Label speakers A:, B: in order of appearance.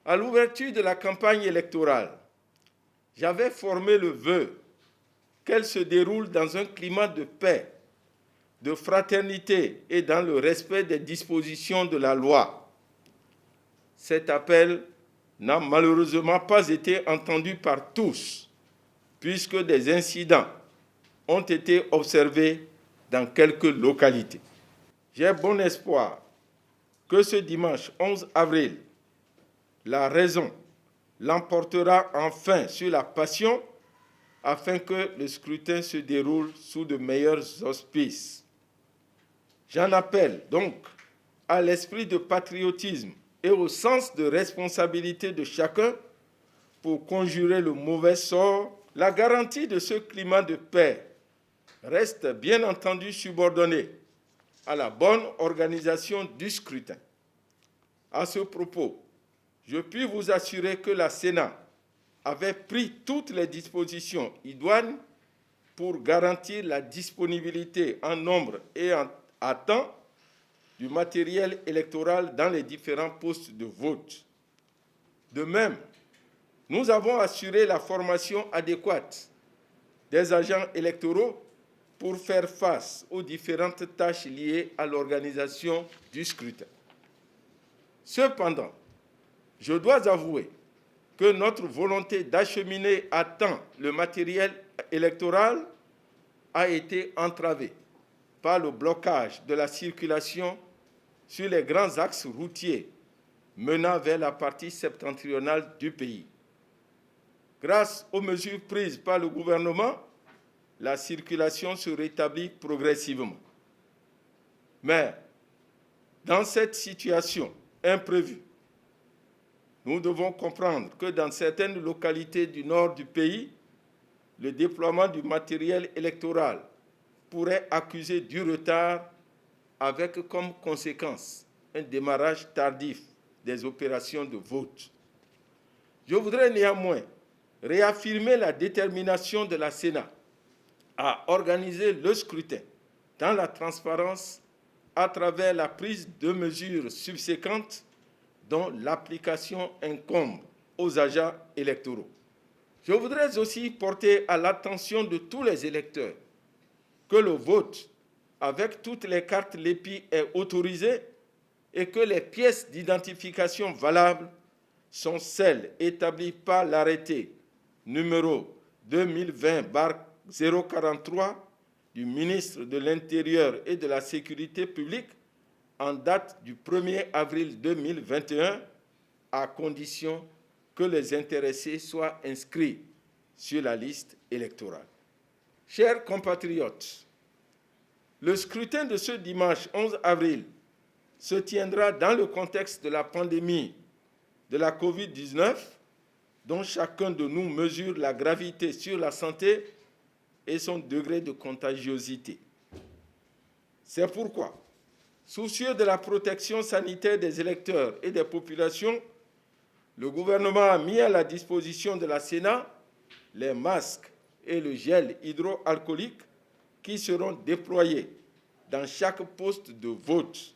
A: À l'ouverture de la campagne électorale, j'avais formé le vœu qu'elle se déroule dans un climat de paix, de fraternité et dans le respect des dispositions de la loi. Cet appel n'a malheureusement pas été entendu par tous, puisque des incidents ont été observés dans quelques localités. J'ai bon espoir que ce dimanche 11 avril, la raison l'emportera enfin sur la passion afin que le scrutin se déroule sous de meilleurs auspices. J'en appelle donc à l'esprit de patriotisme et au sens de responsabilité de chacun pour conjurer le mauvais sort. La garantie de ce climat de paix reste bien entendu subordonnée à la bonne organisation du scrutin. À ce propos, je puis vous assurer que la Sénat avait pris toutes les dispositions idoines pour garantir la disponibilité en nombre et à temps du matériel électoral dans les différents postes de vote. De même, nous avons assuré la formation adéquate des agents électoraux pour faire face aux différentes tâches liées à l'organisation du scrutin. Cependant, je dois avouer que notre volonté d'acheminer à temps le matériel électoral a été entravée par le blocage de la circulation sur les grands axes routiers menant vers la partie septentrionale du pays. Grâce aux mesures prises par le gouvernement, la circulation se rétablit progressivement. Mais dans cette situation imprévue, nous devons comprendre que dans certaines localités du nord du pays, le déploiement du matériel électoral pourrait accuser du retard avec comme conséquence un démarrage tardif des opérations de vote. Je voudrais néanmoins réaffirmer la détermination de la Sénat à organiser le scrutin dans la transparence à travers la prise de mesures subséquentes dont l'application incombe aux agents électoraux. Je voudrais aussi porter à l'attention de tous les électeurs que le vote avec toutes les cartes LEPI est autorisé et que les pièces d'identification valables sont celles établies par l'arrêté numéro 2020-043 du ministre de l'Intérieur et de la Sécurité publique en date du 1er avril 2021, à condition que les intéressés soient inscrits sur la liste électorale. Chers compatriotes, le scrutin de ce dimanche 11 avril se tiendra dans le contexte de la pandémie de la COVID-19, dont chacun de nous mesure la gravité sur la santé et son degré de contagiosité. C'est pourquoi, soucieux de la protection sanitaire des électeurs et des populations, le gouvernement a mis à la disposition de la Sénat les masques et le gel hydroalcoolique qui seront déployés dans chaque poste de vote.